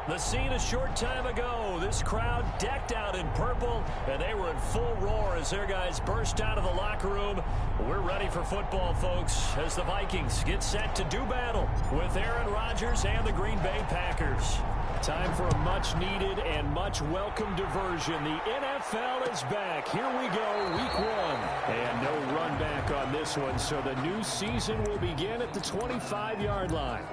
The scene a short time ago. This crowd decked out in purple, and they were in full roar as their guys burst out of the locker room. We're ready for football, folks, as the Vikings get set to do battle with Aaron Rodgers and the Green Bay Packers. Time for a much-needed and much-welcome diversion. The NFL is back. Here we go, week 1. And no run back on this one, so the new season will begin at the 25-yard line.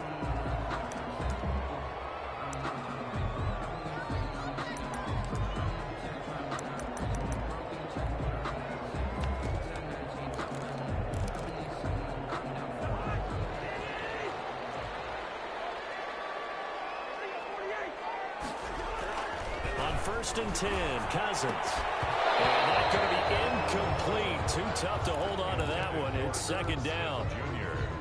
First and 10, Cousins. And that's going to be incomplete. Too tough to hold on to that one. It's second down.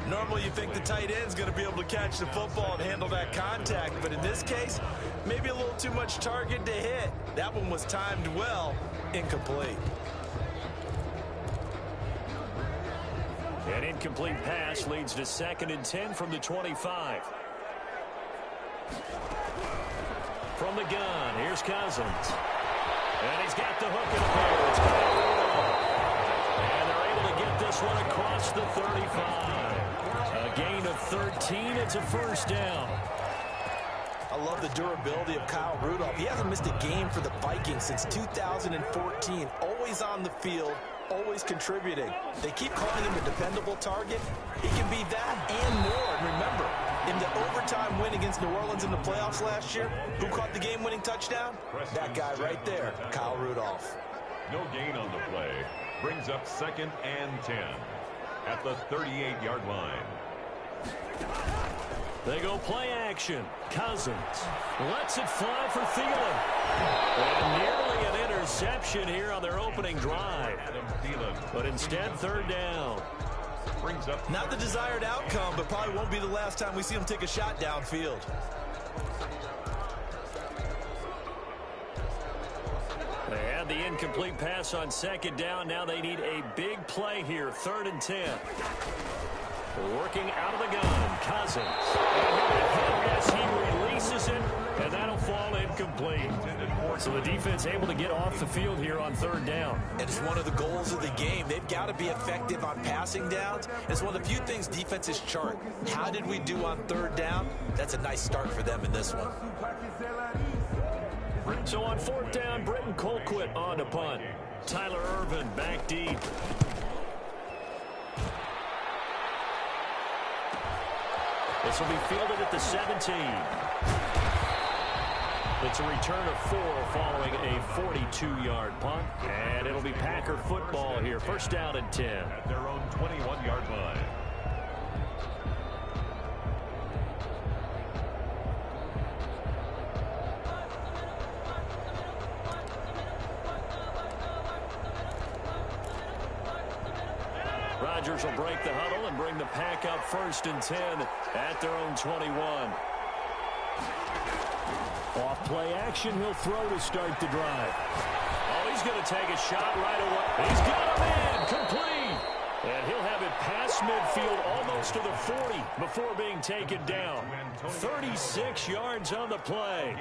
Normally you think the tight end's going to be able to catch the football and handle that contact, but in this case, maybe a little too much target to hit. That one was timed well. Incomplete. An incomplete pass leads to second and 10 from the 25. From the gun, here's Cousins. And he's got the hook in the pair. It's and they're able to get this one across the 35. A gain of 13. It's a first down. I love the durability of Kyle Rudolph. He hasn't missed a game for the Vikings since 2014. Always on the field, always contributing. They keep calling him a dependable target. He can be that and more. And remember, in the overtime win against New Orleans in the playoffs last year, who caught the game-winning touchdown? That guy right there, Kyle Rudolph. No gain on the play. Brings up second and 10 at the 38-yard line. They go play action. Cousins lets it fly for Thielen. And nearly an interception here on their opening drive. But instead, third down. Brings up not the desired outcome, but probably won't be the last time we see him take a shot downfield. They had the incomplete pass on second down. Now they need a big play here. Third and 10. Working out of the gun, Cousins. Yes, he releases it, and that'll fall incomplete. So the defense able to get off the field here on third down. And it's one of the goals of the game. They've got to be effective on passing downs. It's one of the few things defenses chart. How did we do on third down? That's a nice start for them in this one. So on fourth down, Britton Colquitt on to punt. Tyler Ervin back deep. This will be fielded at the 17. It's a return of 4 following a 42-yard punt. And it'll be Packer football here. First down and 10. At their own 21-yard line. Rodgers will break the huddle and bring the Pack up first and 10 at their own 21. Off play action, he'll throw to start the drive. Oh, he's going to take a shot right away. He's got him in, complete. And he'll have it past midfield almost to the 40 before being taken down. 36 yards on the play.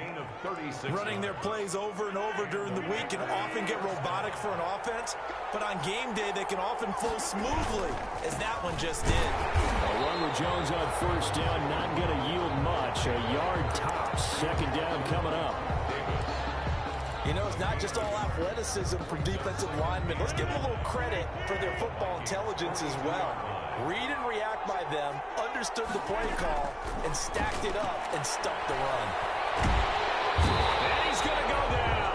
Running their plays over and over during the week can often get robotic for an offense, but on game day they can often flow smoothly, as that one just did. A run with Jones on first down, not going to yield much. A yard tops. Second down coming up. You know, it's not just all athleticism for defensive linemen. Let's give them a little credit for their football intelligence as well. Read and react by them, understood the play call, and stacked it up and stuffed the run. And he's going to go down.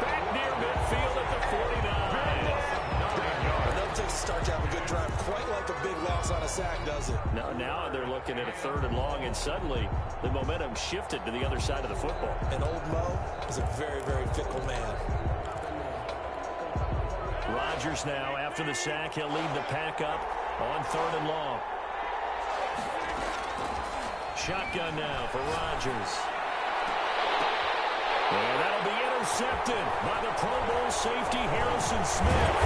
Back near midfield at the 49. It doesn't take a start to have a good drive. Quite like a big loss on a sack, does it? No, now they're looking at a third and long, and suddenly the momentum shifted to the other side of the football. And old Mo is a very, very fickle man. Rodgers now, after the sack, he'll lead the Pack up on third and long. Shotgun now for Rodgers. And that'll be intercepted by the Pro Bowl safety Harrison Smith.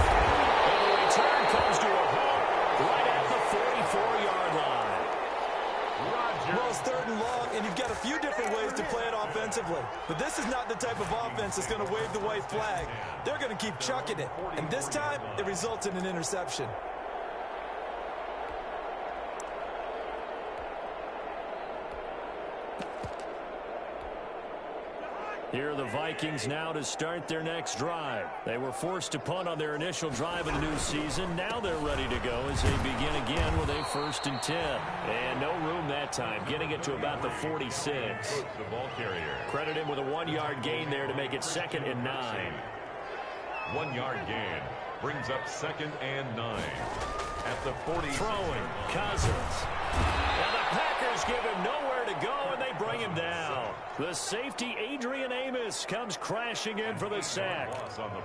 And the return comes to a halt right at the 44-yard line. Well, it's third and long, and you've got a few different ways to play it offensively, but this is not the type of offense that's going to wave the white flag. They're going to keep chucking it, and this time it results in an interception. Here are the Vikings now to start their next drive. They were forced to punt on their initial drive in the new season. Now they're ready to go as they begin again with a 1st and 10. And no room that time, getting it to about the 46. The ball carrier. Credit him with a 1-yard gain there to make it 2nd and 9. 1-yard gain brings up 2nd and 9. At the 40. Throwing, Cousins. And the Packers give him nowhere to go, and they bring him down. The safety, Adrian Amos, comes crashing in for the sack.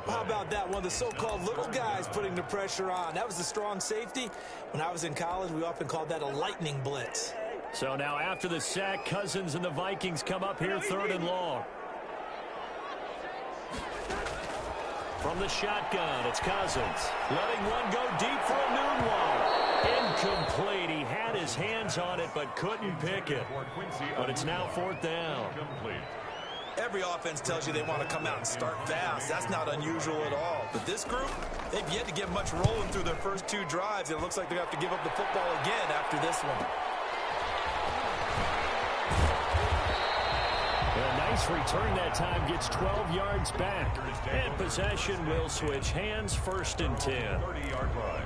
How about that? One of the so-called little guys putting the pressure on. That was the strong safety. When I was in college, we often called that a lightning blitz. So now after the sack, Cousins and the Vikings come up here 3rd and long. From the shotgun, it's Cousins. Letting one go deep for a noon one. Incomplete. He had his hands on it, but couldn't pick it. But it's now 4th down. Every offense tells you they want to come out and start fast. That's not unusual at all. But this group, they've yet to get much rolling through their first 2 drives. It looks like they have to give up the football again after this one. A nice return that time, gets 12 yards back. And possession will switch hands, 1st and 10. 30-yard line.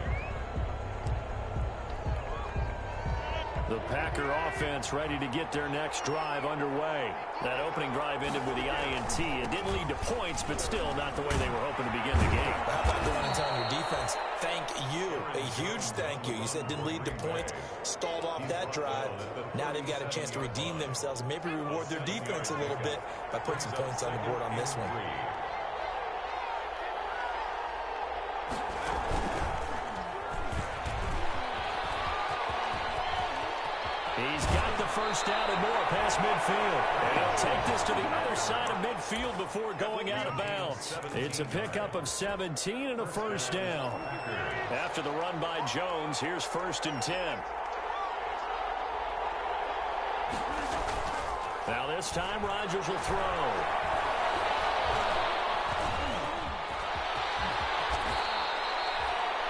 The Packer offense ready to get their next drive underway. That opening drive ended with the INT. It didn't lead to points, but still not the way they were hoping to begin the game. How about going and telling your defense, thank you, a huge thank you. You said didn't lead to points, stalled off that drive. Now they've got a chance to redeem themselves and maybe reward their defense a little bit by putting some points on the board on this one. He's got the 1st down and more past midfield. And he'll take this to the other side of midfield before going out of bounds. It's a pickup of 17 and a 1st down. After the run by Jones, here's 1st and 10. Now this time, Rodgers will throw.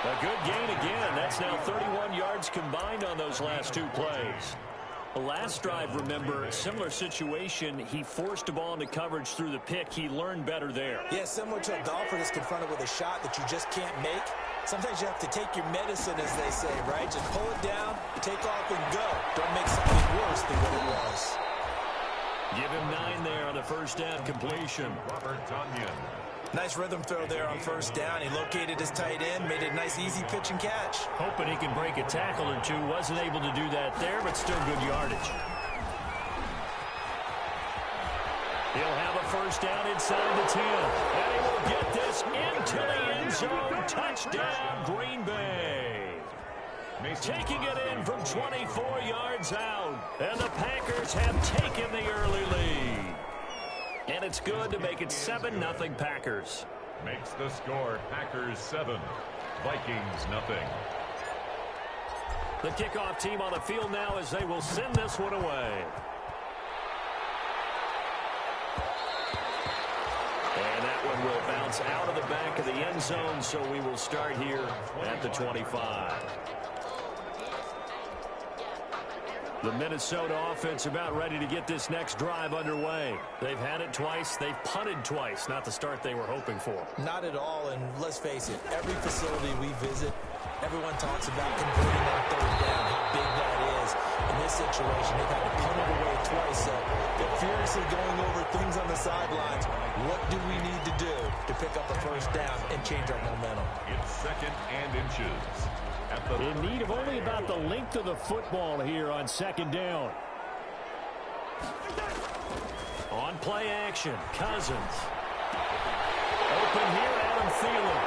A good gain again. That's now 31 yards combined on those last 2 plays. The last drive, remember, similar situation. He forced a ball into coverage through the pick. He learned better there. Yeah, similar to a golfer that's confronted with a shot that you just can't make. Sometimes you have to take your medicine, as they say, right? Just pull it down, take off, and go. Don't make something worse than what it was. Give him 9 there on the 1st down completion. Robert Tonyan. Nice rhythm throw there on 1st down. He located his tight end, made it a nice, easy pitch and catch. Hoping he can break a tackle or two. Wasn't able to do that there, but still good yardage. He'll have a 1st down inside the 10. And he will get this into the end zone. Touchdown, Green Bay. Taking it in from 24 yards out. And the Packers have taken the early lead. And it's good to make it 7-0 Packers. Makes the score Packers 7, Vikings nothing. The kickoff team on the field now as they will send this one away. And that one will bounce out of the back of the end zone, so we will start here at the 25. The Minnesota offense about ready to get this next drive underway. They've had it twice. They've punted twice. Not the start they were hoping for. Not at all, and let's face it, every facility we visit, everyone talks about converting on 3rd down, how big that is. In this situation, they've had to punt it away twice, so they're furiously going over things on the sidelines. What do we need to do to pick up a 1st down and change our momentum? It's 2nd and inches. In need of only about the length of the football here on 2nd down. On play action, Cousins. Open here, Adam Thielen.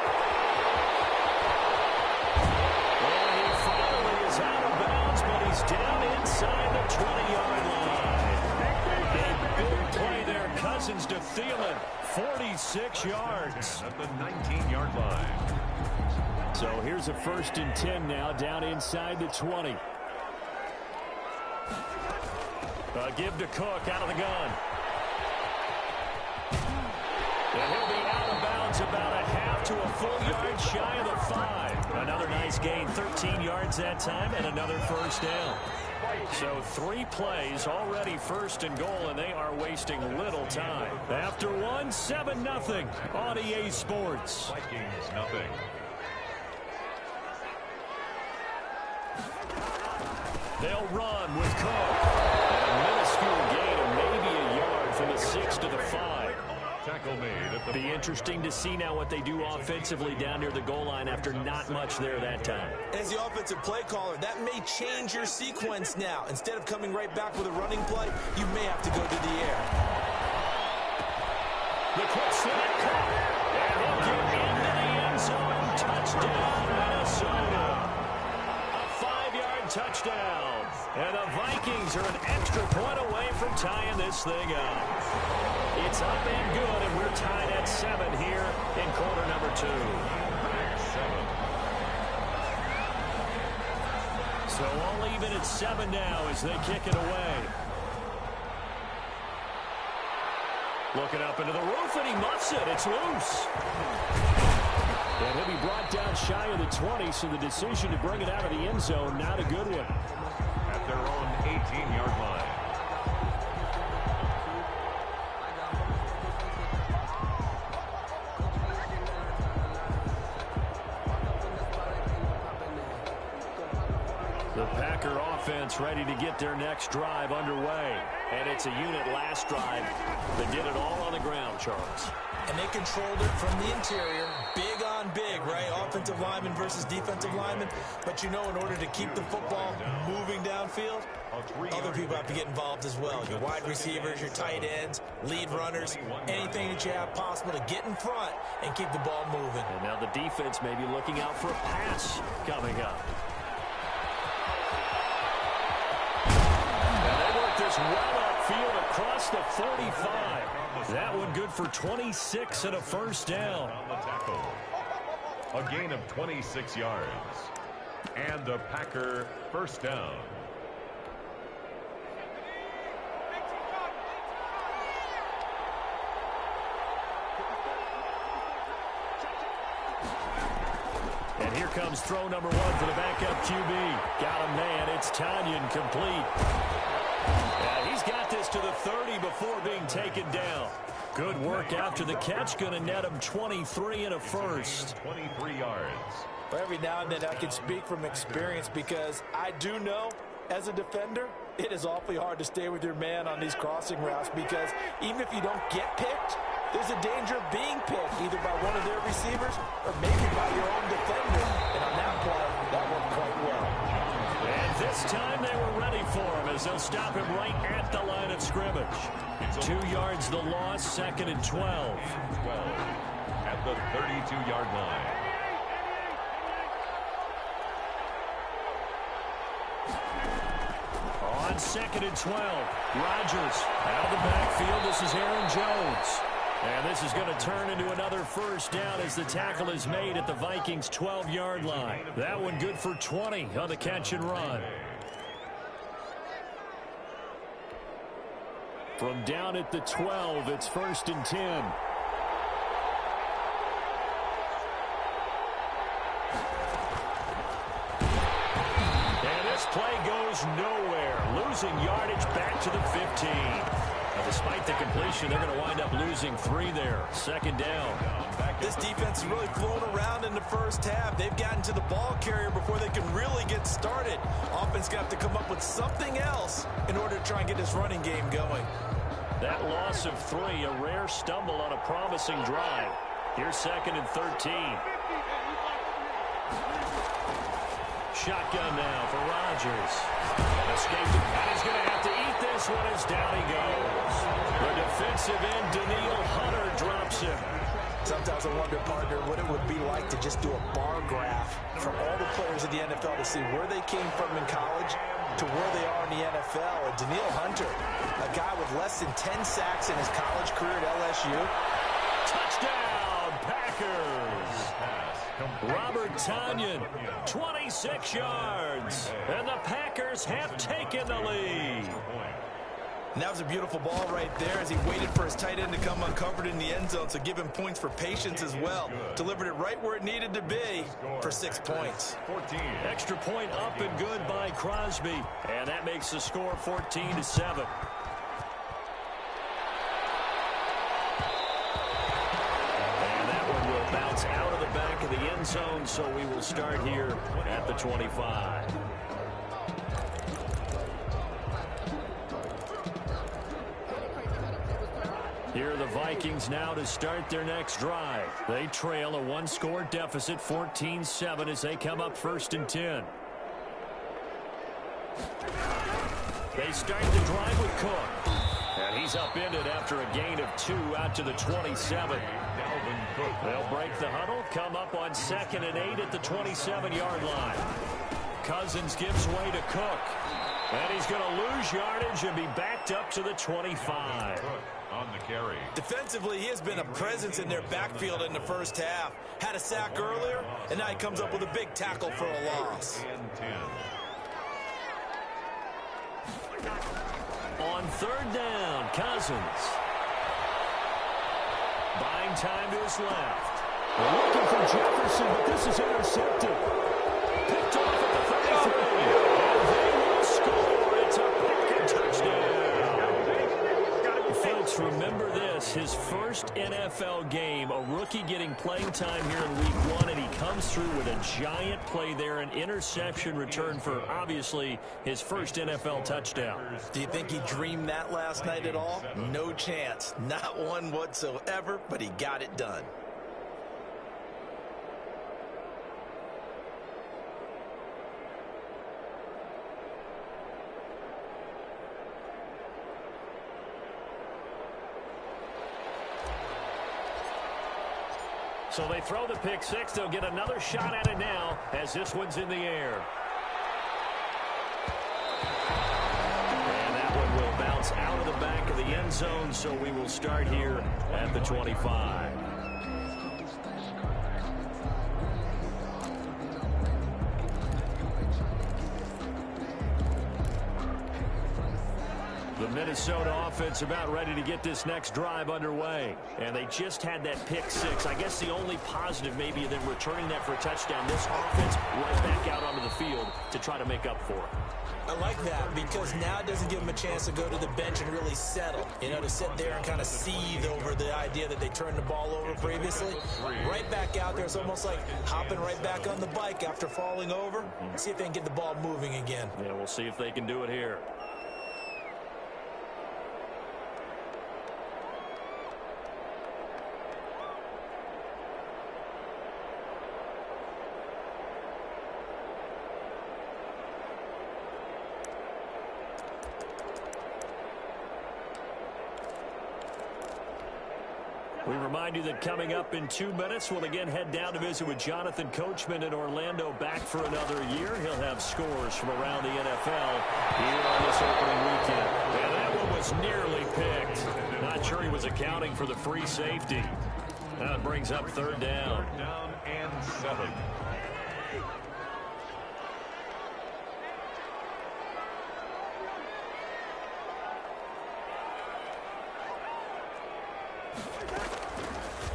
And he finally is out of bounds, but he's down inside the 20-yard line. A big play there, Cousins to Thielen. 46 yards. At the 19-yard line. So here's a 1st and 10 now, down inside the 20. Give to Cook out of the gun. And he'll be out of bounds about a half to a full yard shy of the 5. Another nice gain, 13 yards that time, and another first down. So 3 plays, already 1st and goal, and they are wasting little time. After one, 7-0 on EA Sports. Vikings nothing. They'll run with Cook. And a minuscule gain of maybe a yard from the 6 to the 5. Tackle made at the Be interesting to see now what they do offensively down near the goal line after not much there that time. As the offensive play caller, that may change your sequence now. Instead of coming right back with a running play, you may have to go to the air. The quick slant caught. And he'll get into the end zone. Touchdown, Minnesota. A 5-yard touchdown. And the Vikings are an extra point away from tying this thing up. It's up and good, and we're tied at 7 here in quarter number 2. 7. So all even at 7 now as they kick it away. Looking up into the roof, and he muffs it. It's loose. And he'll be brought down shy of the 20, so the decision to bring it out of the end zone, not a good one. At their own 18-yard line. The Packer offense ready to get their next drive underway. And it's a unit last drive that did it all on the ground, Charles. And they controlled it from the interior. Big on big, right? Offensive lineman versus defensive lineman. But you know, in order to keep the football moving downfield, other people have to get involved as well. Your wide receivers, your tight ends, lead runners, anything that you have possible to get in front and keep the ball moving. And now the defense may be looking out for a pass coming up. And they work this well upfield across the 45. That one good for 26 and a first down. On the tackle. A gain of 26 yards. And a Packer first down. And here comes throw number 1 for the backup QB. Got a man. It's Tanyan complete. He's got this to the 30 before being taken down. Good work after the catch. Going to net him 23 and a first. 23 yards. But every now and then I can speak from experience because I do know as a defender, it is awfully hard to stay with your man on these crossing routes because even if you don't get picked, there's a danger of being picked either by one of their receivers or maybe by your own defender. And on that play, that worked quite well. And this time they were ready for him as they'll stop him right at the line of scrimmage. 2 yards the loss, 2nd and 12. 12 at the 32-yard line. On 2nd and 12, Rodgers out of the backfield. This is Aaron Jones. And this is going to turn into another first down as the tackle is made at the Vikings' 12-yard line. That one good for 20 on the catch and run. From down at the 12, it's 1st and 10. And this play goes nowhere. Losing yardage back to the 15. Now, despite the completion, they're going to wind up losing 3 there. 2nd down. This defense is really flown around in the first half. They've gotten to the ball carrier before they can really get started. Offense got to come up with something else in order to try and get this running game going. That loss of 3, a rare stumble on a promising drive. Here's 2nd and 13. Shotgun now for Rodgers. Escaped it, and he's going to have to eat this one as down he goes. The defensive end, Daniil Hunter, drops him. Sometimes I wonder, partner, what it would be like to just do a bar graph from all the players in the NFL to see where they came from in college to where they are in the NFL. And Daniil Hunter, a guy with less than 10 sacks in his college career at LSU. Touchdown, Packers. Robert Tanyan, 26 yards. And the Packers have taken the lead. And that was a beautiful ball right there as he waited for his tight end to come uncovered in the end zone, so give him points for patience as well. Delivered it right where it needed to be for 6 points. 14. Extra point up and good by Crosby. And that makes the score 14-7. And that one will bounce out of the back of the end zone, so we will start here at the 25. Here are the Vikings now to start their next drive. They trail a one-score deficit, 14-7, as they come up 1st and 10. They start the drive with Cook. And he's upended after a gain of 2 out to the 27. They'll break the huddle, come up on 2nd and 8 at the 27-yard line. Cousins gives way to Cook. And he's going to lose yardage and be backed up to the 25. On the carry. Defensively, he has been a presence in their backfield in the first half. Had a sack earlier, and now he comes up with a big tackle for a loss. On 3rd down, Cousins. Buying time to his left. They're looking for Jefferson, but this is intercepted. Picked off at the 33. And they will score. It's a pick and touchdown. Folks, remember this, his first NFL game, a rookie getting playing time here in week 1, and he comes through with a giant play there, an interception return for, obviously, his first NFL touchdown. Do you think he dreamed that last night at all? No chance. Not one whatsoever, but he got it done. So they throw the pick 6. They'll get another shot at it now as this one's in the air. And that one will bounce out of the back of the end zone, so we will start here at the 25. The Minnesota offense about ready to get this next drive underway. And they just had that pick 6. I guess the only positive maybe of them returning that for a touchdown. This offense right back out onto the field to try to make up for it. I like that because now it doesn't give them a chance to go to the bench and really settle. You know, to sit there and kind of seethe over the idea that they turned the ball over previously. Right back out there. It's almost like hopping right back on the bike after falling over. See if they can get the ball moving again. Yeah, we'll see if they can do it here. We remind you that coming up in 2 minutes, we'll again head down to visit with Jonathan Coachman in Orlando, back for another year. He'll have scores from around the NFL here on this opening weekend. And that one was nearly picked. Not sure he was accounting for the free safety. That brings up 3rd down. 3rd down and 7.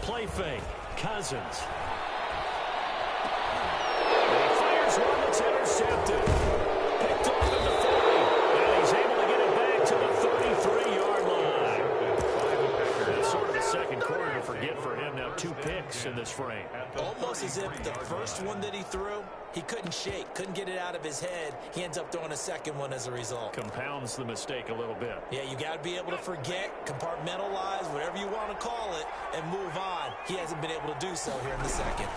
Play fake. Cousins. And he fires one that's intercepted. Picked off at the 40. And he's able to get it back to the 33-yard line. That's sort of a second quarter to forget for him. Now 2 picks in this frame. Almost as if the first one that he threw, he couldn't shake, couldn't get it out of his head. He ends up throwing a second one as a result. Compounds the mistake a little bit. Yeah, you got to be able to forget, compartmentalize, whatever you want to call it, and move on. He hasn't been able to do so here in the second.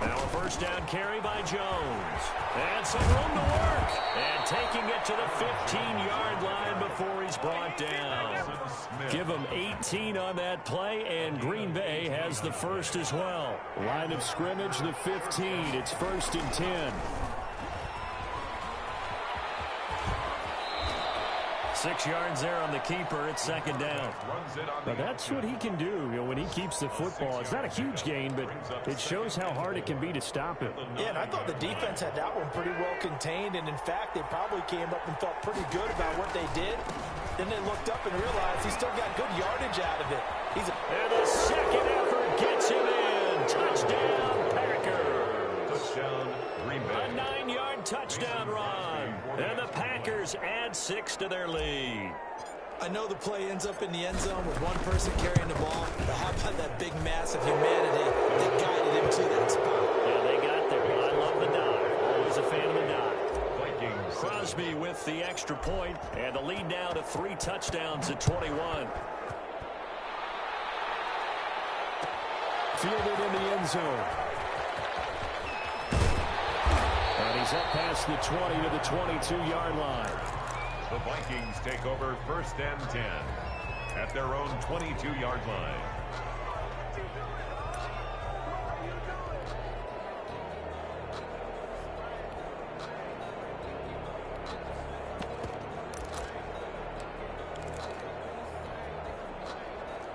Now a 1st down carry by Jones. And some room to work. And taking it to the 15-yard line before he's brought down. Give him 18 on that play, and Green Bay has the first as well. Line of scrimmage, the 15. It's 1st and 10. 6 yards there on the keeper. It's 2nd down. Now that's what he can do, you know, when he keeps the football. It's not a huge gain, but it shows how hard it can be to stop him. Yeah, and I thought the defense had that one pretty well contained, and in fact, they probably came up and felt pretty good about what they did. Then they looked up and realized he still got good yardage out of it. And the second effort gets him in. Touchdown, Packers. Touchdown, Green Bay. A 9-yard touchdown run. And the Packers add 6 to their lead. I know the play ends up in the end zone with one person carrying the ball, but how about that big mass of humanity that guided him to that spot? Yeah, they got there, but I love the dive. Always a fan of the dive. Crosby with the extra point, and the lead now to 3 touchdowns at 21. Fielded in the end zone. And he's up past the 20 to the 22-yard line. The Vikings take over 1st and 10 at their own 22-yard line.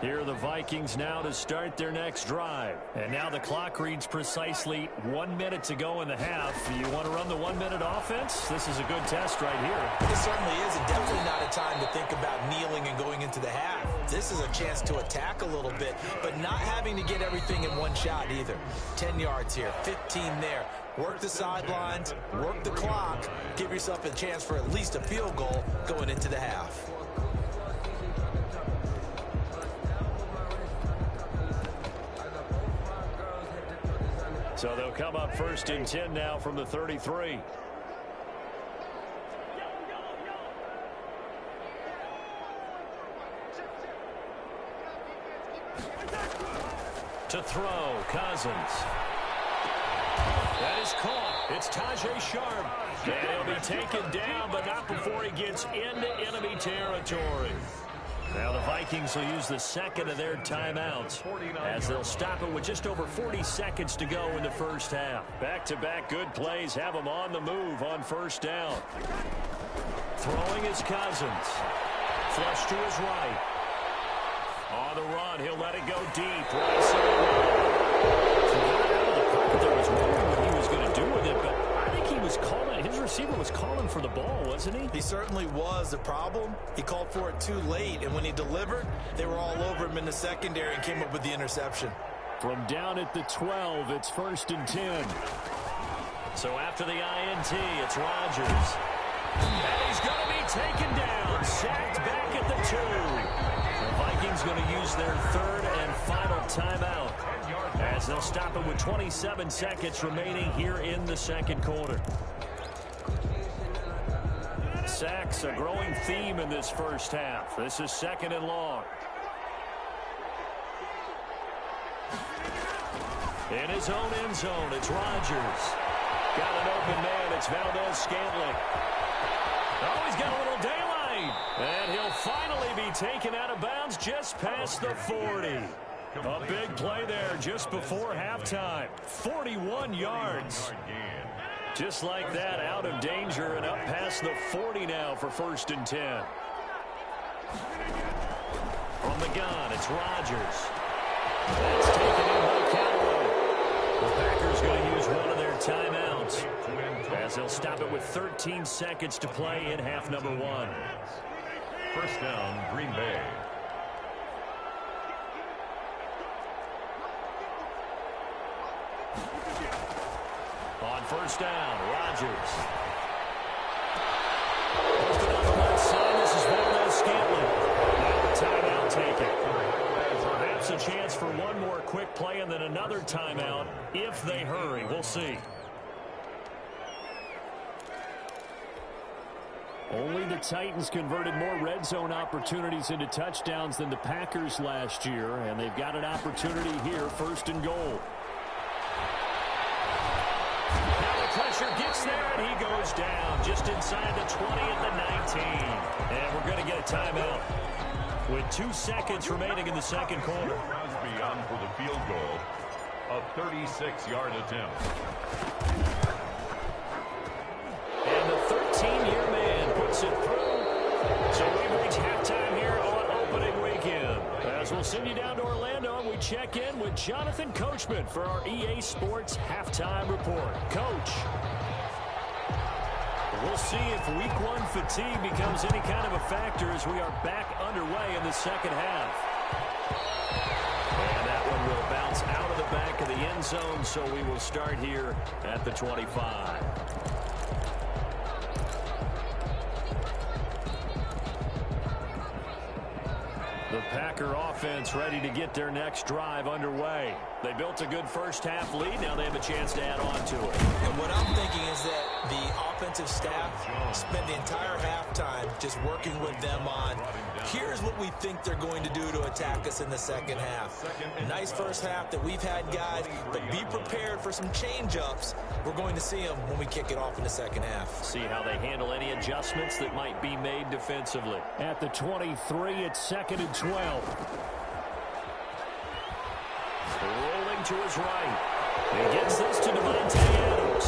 Here are the Vikings now to start their next drive. And now the clock reads precisely 1 minute to go in the half. You want to run the 1-minute offense? This is a good test right here. It certainly is, and definitely not a time to think about kneeling and going into the half. This is a chance to attack a little bit, but not having to get everything in one shot either. 10 yards here, 15 there. Work the sidelines, work the clock, give yourself a chance for at least a field goal going into the half. So they'll come up 1st and 10 now from the 33. To throw, Cousins. That is caught. It's Tajay Sharp. And he'll be taken down, but not before he gets into enemy territory. Now the Vikings will use the second of their timeouts as they'll stop it with just over 40 seconds to go in the first half. Back-to-back good plays have them on the move on 1st down. Throwing is Cousins. Flush to his right. On the run, he'll let it go deep. Right side. So got out of the pocket there, was wondering what he was going to do with it, but I think he was calling, his receiver was calling for the ball, wasn't he? He certainly was. The problem, he called for it too late, and when he delivered, they were all over him in the secondary and came up with the interception. From down at the 12, it's 1st and 10. So after the INT, it's Rodgers. And he's going to be taken down, sacked back at the 2. The Vikings going to use their 3rd and final timeout as they'll stop it with 27 seconds remaining here in the 2nd quarter. Sacks, a growing theme in this first half. This is 2nd and long. In his own end zone, it's Rodgers. Got an open man, it's Valdez-Scantling. Oh, he's got a little daylight. And he'll finally be taken out of bounds just past the 40. A big play there just before halftime. 41 yards. Just like that, out of danger and up past the 40 now for 1st and 10. From the gun, it's Rodgers. That's taken in by Callaway. The Packers going to use one of their timeouts as they'll stop it with 13 seconds to play in half number 1. 1st down, Green Bay. On 1st down, Rodgers. Posted on the left side, this is Valdez-Scantling. Now a timeout taken. Perhaps a chance for one more quick play and then another timeout if they hurry. We'll see. Only the Titans converted more red zone opportunities into touchdowns than the Packers last year, and they've got an opportunity here, 1st and goal. Pressure gets there, and he goes down just inside the 20 at the 19. And we're going to get a timeout with 2 seconds remaining in the 2nd quarter. Crosby on for the field goal. A 36-yard attempt. And the 13-year man puts it through. So we've reached halftime here on opening weekend. As we'll send you down to Orlando, and we check in with Jonathan Coachman for our EA Sports Halftime Report. Coach. We'll see if week one fatigue becomes any kind of a factor as we are back underway in the second half. And that one will bounce out of the back of the end zone, so we will start here at the 25. The Packer offense ready to get their next drive underway. They built a good first half lead. Now they have a chance to add on to it. And what I'm thinking is that the offensive staff spent the entire halftime just working with them on, here's what we think they're going to do to attack us in the second half. Nice first half that we've had, guys, but be prepared for some change-ups. We're going to see them when we kick it off in the second half. See how they handle any adjustments that might be made defensively. At the 23, it's 2nd and 12. Rolling to his right. He gets this to Devontae Adams.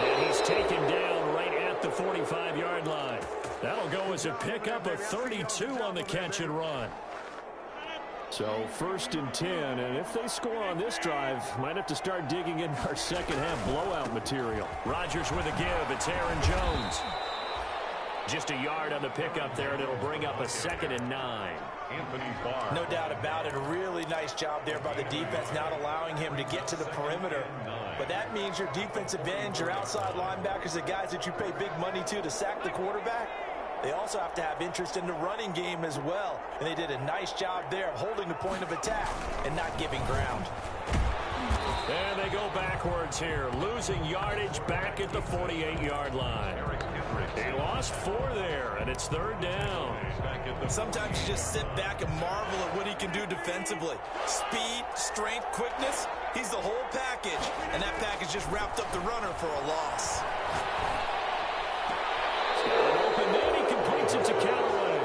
And he's taken down right at the 45-yard line. That'll go as a pickup of 32 on the catch and run. So 1st and 10, and if they score on this drive, might have to start digging in our second half blowout material. Rodgers with a give. It's Aaron Jones. Just a yard on the pickup there, and it'll bring up a 2nd and 9. No doubt about it. A really nice job there by the defense, not allowing him to get to the perimeter. But that means your defensive ends, your outside linebackers, the guys that you pay big money to sack the quarterback, they also have to have interest in the running game as well. And they did a nice job there holding the point of attack and not giving ground. And they go backwards here, losing yardage back at the 48-yard line. He lost 4 there, and it's 3rd down. Sometimes you just sit back and marvel at what he can do defensively. Speed, strength, quickness, he's the whole package. And that package just wrapped up the runner for a loss. Open man, he completes it to Callaway.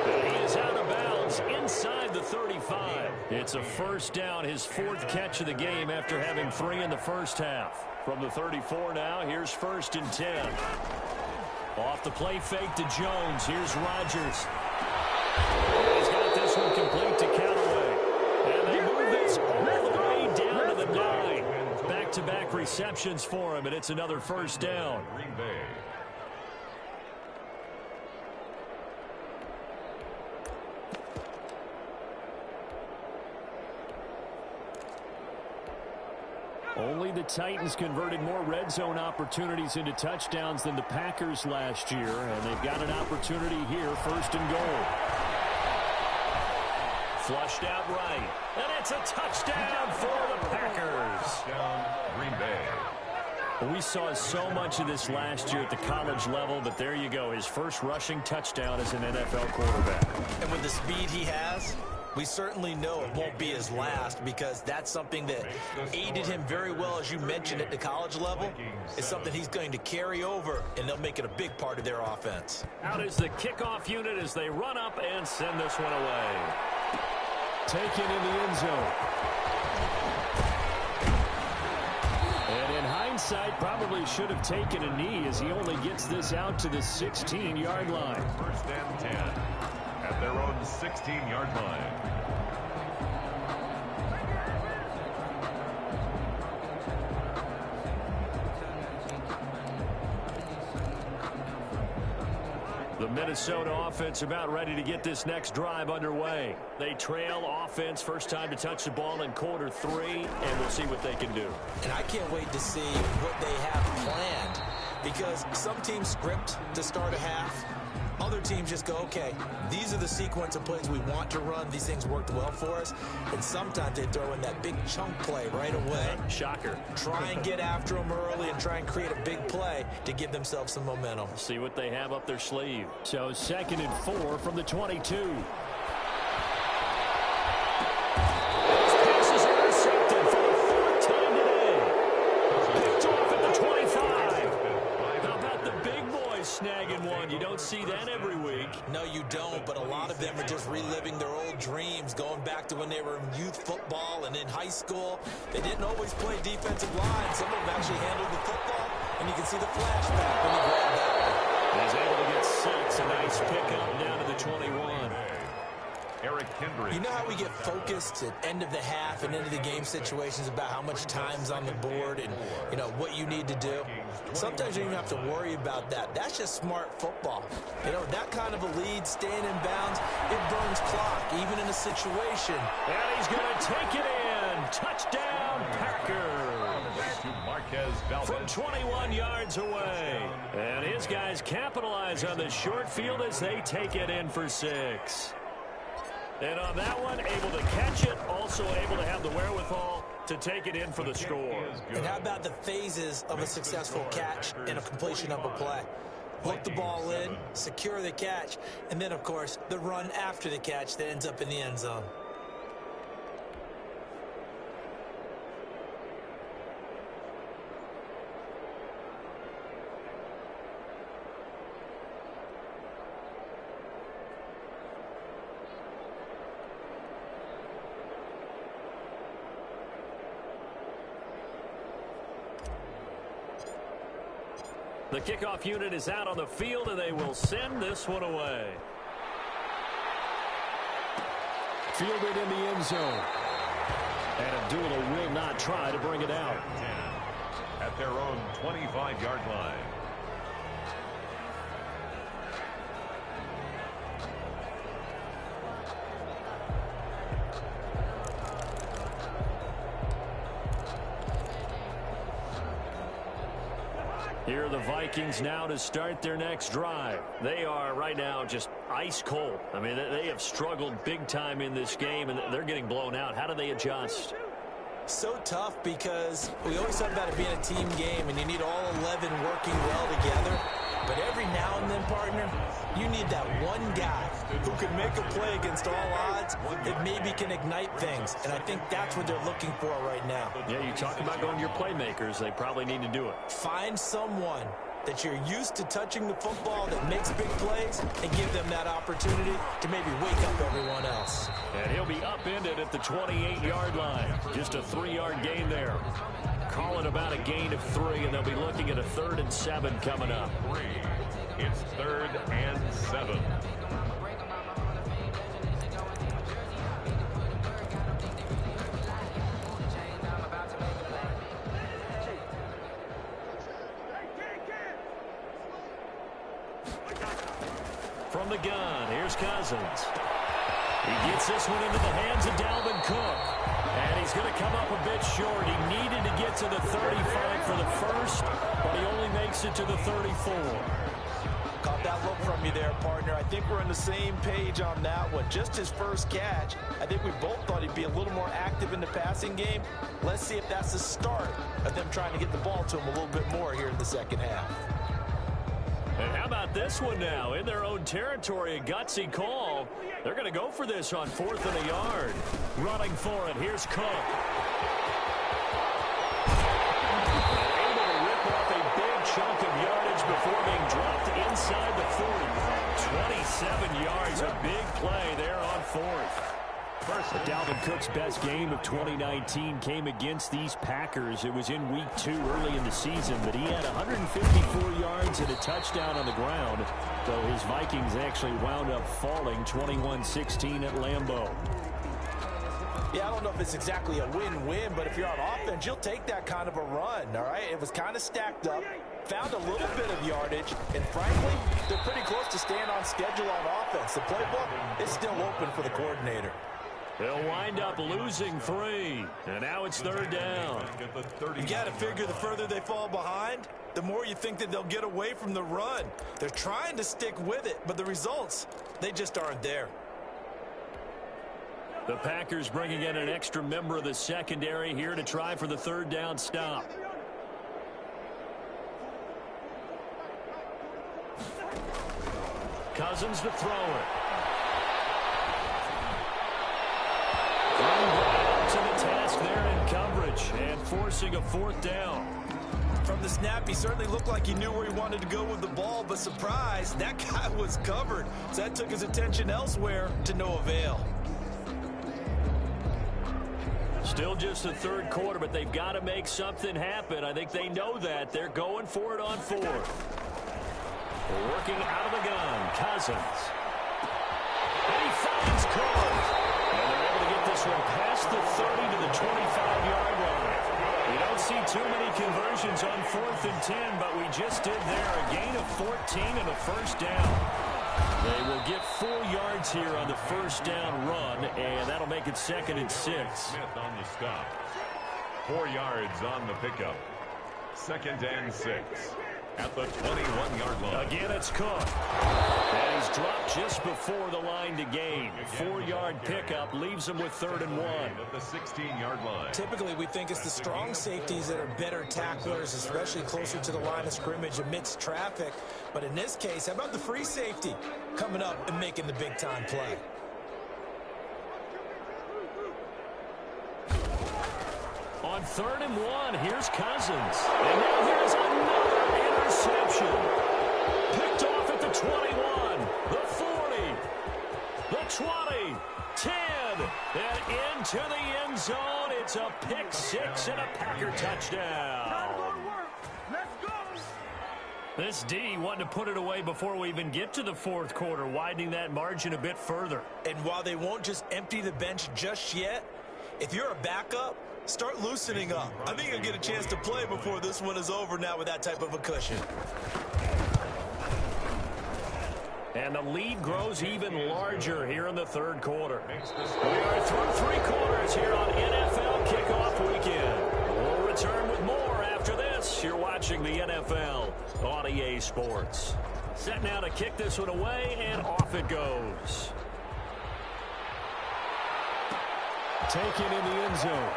And he is out of bounds inside the 35. It's a 1st down, his 4th catch of the game after having 3 in the first half. From the 34 now, here's 1st and 10. Off the play fake to Jones. Here's Rodgers. He's got this one complete to Callaway. And they move this all the way down to the 9. Back-to-back receptions for him, and it's another 1st down. Green Bay. Only the Titans converted more red zone opportunities into touchdowns than the Packers last year, and they've got an opportunity here, 1st and goal. Flushed out right, and it's a touchdown for the Packers. Touchdown, Green Bay. We saw so much of this last year at the college level, but there you go, his first rushing touchdown as an NFL quarterback. And with the speed he has, we certainly know it won't be his last, because that's something that aided him very well, as you mentioned, at the college level. It's something he's going to carry over, and they'll make it a big part of their offense. Out is the kickoff unit as they run up and send this one away. Taken in the end zone. And in hindsight, probably should have taken a knee, as he only gets this out to the 16-yard line. 1st and 10 at their own 16-yard line. The Minnesota offense about ready to get this next drive underway. They trail offense, first time to touch the ball in quarter 3, and we'll see what they can do. And I can't wait to see what they have planned, because some teams script to start a half. Other teams just go, okay, these are the sequence of plays we want to run. These things worked well for us. And sometimes they throw in that big chunk play right away. Shocker. Try and get after them early and try and create a big play to give themselves some momentum. See what they have up their sleeve. So 2nd and 4 from the 22. Snagging one. You don't see that every week. No, you don't, but a lot of them are just reliving their old dreams, going back to when they were in youth football and in high school. They didn't always play defensive line. Some of them actually handled the football, and you can see the flashback when he grabbed that one. He's able to get 6. A nice pickup down to the 21. You know how we get focused at end of the half and into the game situations about how much time's on the board and, you know, what you need to do? Sometimes you don't even have to worry about that. That's just smart football. You know, that kind of a lead, staying in bounds, it burns clock, even in a situation. And he's going to take it in. Touchdown, Packers. From 21 yards away. And his guys capitalize on the short field as they take it in for 6. And on that one, able to catch it, also able to have the wherewithal to take it in for the score. And how about the phases of a successful catch and a completion of a play? Hook the ball in, secure the catch, and then, of course, the run after the catch that ends up in the end zone. The kickoff unit is out on the field, and they will send this one away. Fielded in the end zone. And Abdullah will not try to bring it out. At their own 25-yard line. Here are the Vikings now to start their next drive. They are right now just ice cold. I mean, they have struggled big time in this game, and they're getting blown out. How do they adjust? So tough because we always talk about it being a team game, and you need all 11 working well together. But every now and then, partner, you need that one guy who can make a play against all odds that maybe can ignite things. And I think that's what they're looking for right now. Yeah, you talk about going to your playmakers. They probably need to do it. Find someone that you're used to touching the football that makes big plays and give them that opportunity to maybe wake up everyone else. And he'll be upended at the 28-yard line. Just a 3-yard gain there. Call it about a gain of 3, and they'll be looking at a 3rd and 7 coming up. It's 3rd and 7. From the gun, here's Cousins. He gets this one into the hands of Dalvin Cook. And he's going to come up a bit short. He needed to get to the 35 for the first, but he only makes it to the 34. Caught that look from you there, partner. I think we're on the same page on that one. Just his first catch. I think we both thought he'd be a little more active in the passing game. Let's see if that's the start of them trying to get the ball to him a little bit more here in the second half. And how about this one now? In their own territory, a gutsy call. They're going to go for this on 4th and a yard. Running for it, here's Cook. And able to rip off a big chunk of yardage before being dropped inside the 40. 27 yards, a big play there on 4th. Dalvin Cook's best game of 2019 came against these Packers. It was in week 2 early in the season, but he had 154 yards and a touchdown on the ground, though his Vikings actually wound up falling 21-16 at Lambeau. Yeah, I don't know if it's exactly a win-win, but if you're on offense, you'll take that kind of a run, all right? It was kind of stacked up, found a little bit of yardage, and frankly, they're pretty close to staying on schedule on offense. The playbook is still open for the coordinator. They'll wind up losing 3, and now it's 3rd down. You got to figure the further they fall behind, the more you think that they'll get away from the run. They're trying to stick with it, but the results, they just aren't there. The Packers bringing in an extra member of the secondary here to try for the 3rd down stop. Cousins to throw it. To the task there in coverage and forcing a 4th down. From the snap, he certainly looked like he knew where he wanted to go with the ball, but surprise, that guy was covered. So that took his attention elsewhere to no avail. Still just the 3rd quarter, but they've got to make something happen. I think they know that. They're going for it on 4th. Working out of the gun, Cousins. And he finds is caught. And they're able to get this one past the 30 to the 25-yard line. We don't see too many conversions on 4th and 10, but we just did there. A gain of 14 and a first down. They will get 4 yards here on the first down run, and that'll make it 2nd and 6. Smith on the stop. 4 yards on the pickup. 2nd and 6 at the 21-yard line. Again, it's Cook. And he's dropped just before the line to gain. 4-yard pickup leaves him with 3rd and 1. At the 16-yard line. Typically, we think it's the strong safeties that are better tacklers, especially closer to the line of scrimmage amidst traffic. But in this case, how about the free safety coming up and making the big-time play? On 3rd and 1, here's Cousins. And now here's another interception. Picked off at the 21, the 40, the 20, 10, and into the end zone. It's a pick 6 and a Packer touchdown. This D wanted to put it away before we even get to the 4th quarter, widening that margin a bit further. And while they won't just empty the bench just yet, if you're a backup, start loosening up. I think you'll get a chance to play before this one is over now with that type of a cushion. And the lead grows even larger here in the 3rd quarter. We are through 3 quarters here on NFL Kickoff Weekend. We'll return with more after this. You're watching the NFL on EA Sports. Set now to kick this one away, and off it goes. Taken in the end zone.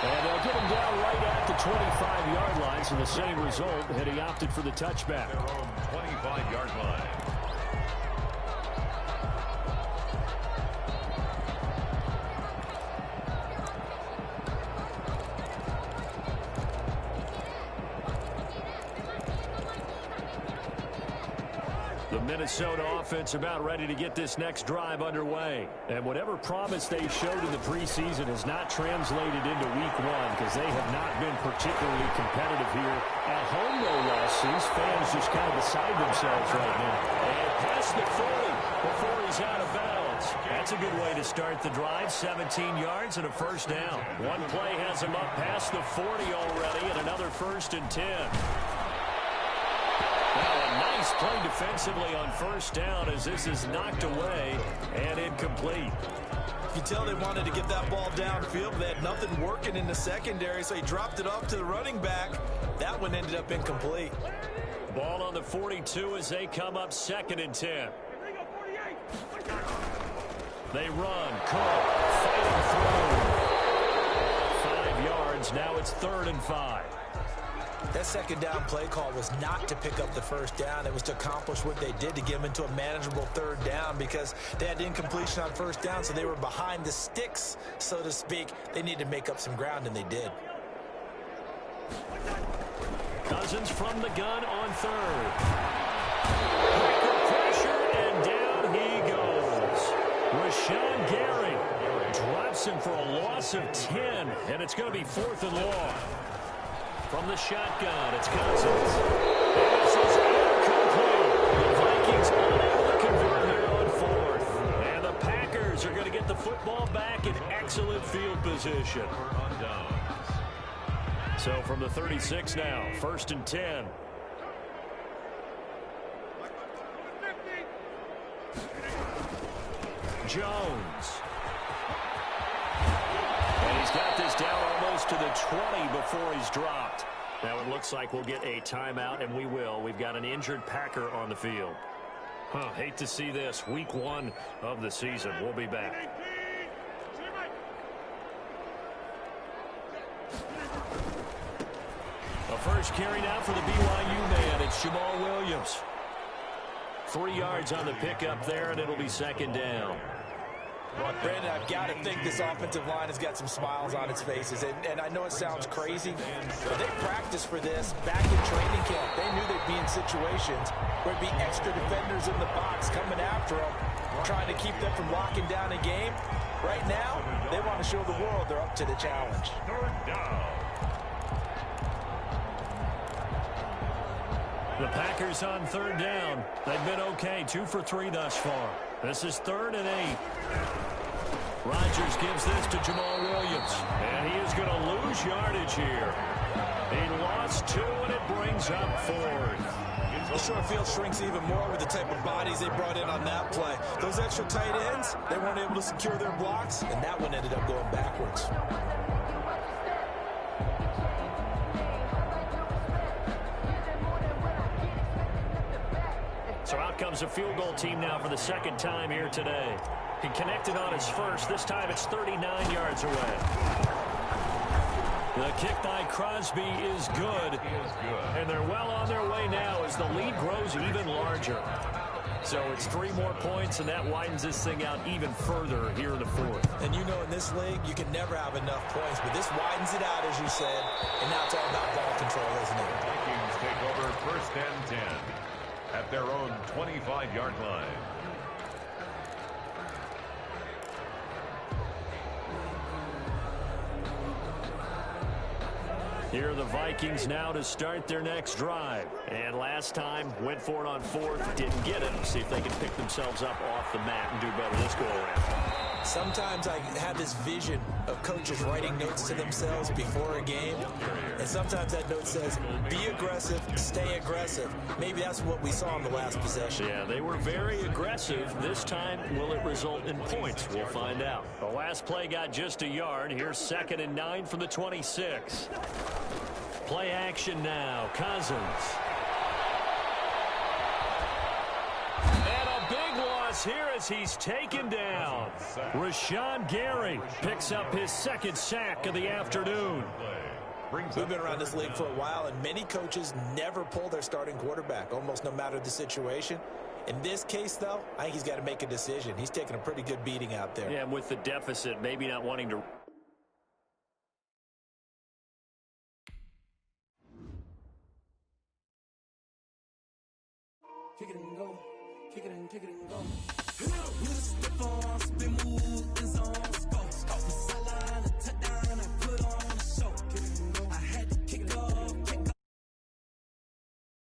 And they'll get him down right at the 25-yard line, so the same result, and he opted for the touchback. Their own 25-yard line. The Minnesota offense about ready to get this next drive underway. And whatever promise they showed in the preseason has not translated into week 1 because they have not been particularly competitive here. At home, no less, these fans just kind of beside themselves right now. And past the 40 before he's out of bounds. That's a good way to start the drive. 17 yards and a first down. One play has him up past the 40 already, and another 1st and 10. Now a nice play defensively on first down as this is knocked away and incomplete. You can tell they wanted to get that ball downfield, but they had nothing working in the secondary, so he dropped it off to the running back. That one ended up incomplete. Ball on the 42 as they come up 2nd and 10. They run. Cook fighting through. 5 yards. Now it's 3rd and 5. That second down play call was not to pick up the first down. It was to accomplish what they did to get them into a manageable 3rd down because they had incompletion on first down, so they were behind the sticks, so to speak. They needed to make up some ground, and they did. Cousins from the gun on 3rd. Pressure, and down he goes. Rashawn Gary drops him for a loss of 10, and it's going to be 4th and long. From the shotgun, it's Cousins. This is incomplete. The Vikings unable to convert here on 4th. And the Packers are going to get the football back in excellent field position. So from the 36 now, 1st and 10. Jones. And he's got this down almost to the 20 before he's dropped. Now it looks like we'll get a timeout, and we will. We've got an injured Packer on the field. Hate to see this. Week 1 of the season. We'll be back. A first carry now for the BYU man. It's Jamal Williams. 3 yards on the pickup there, and it'll be 2nd down. Brandon, I've got to think this offensive line has got some smiles on its faces. And I know it sounds crazy, but they practiced for this back in training camp. They knew they'd be in situations where it'd be extra defenders in the box coming after them, trying to keep them from locking down a game. Right now, they want to show the world they're up to the challenge. 3rd down. The Packers on third down. They've been okay, 2 for 3 thus far. This is 3rd and 8. Rodgers gives this to Jamal Williams, and he is going to lose yardage here. He lost 2, and it brings up 4th. The short field shrinks even more with the type of bodies they brought in on that play. Those extra tight ends, they weren't able to secure their blocks, and that one ended up going backwards. So out comes a field goal team now for the 2nd time here today. He connected on his first. This time it's 39 yards away. The kick by Crosby is good. And they're well on their way now as the lead grows even larger. So it's 3 more points, and that widens this thing out even further here in the 4th. And you know in this league, you can never have enough points, but this widens it out, as you said. And now it's all about ball control, isn't it? Vikings take over 1st and 10 at their own 25-yard line. Here are the Vikings now to start their next drive. And last time, went for it on 4th, didn't get it. See if they can pick themselves up off the mat and do better this go-around. Sometimes I have this vision of coaches writing notes to themselves before a game. And sometimes that note says, be aggressive, stay aggressive. Maybe that's what we saw in the last possession. Yeah, they were very aggressive. This time, will it result in points? We'll find out. The last play got just a yard. Here's 2nd and 9 from the 26. Play action now. Cousins. And a big loss here as he's taken down. Rashawn Gary picks up his 2nd sack of the afternoon. We've been around this league for a while, and many coaches never pull their starting quarterback, almost no matter the situation. In this case, though, I think he's got to make a decision. He's taking a pretty good beating out there. Yeah, with the deficit, maybe not wanting to... Kick it and go. Kick it and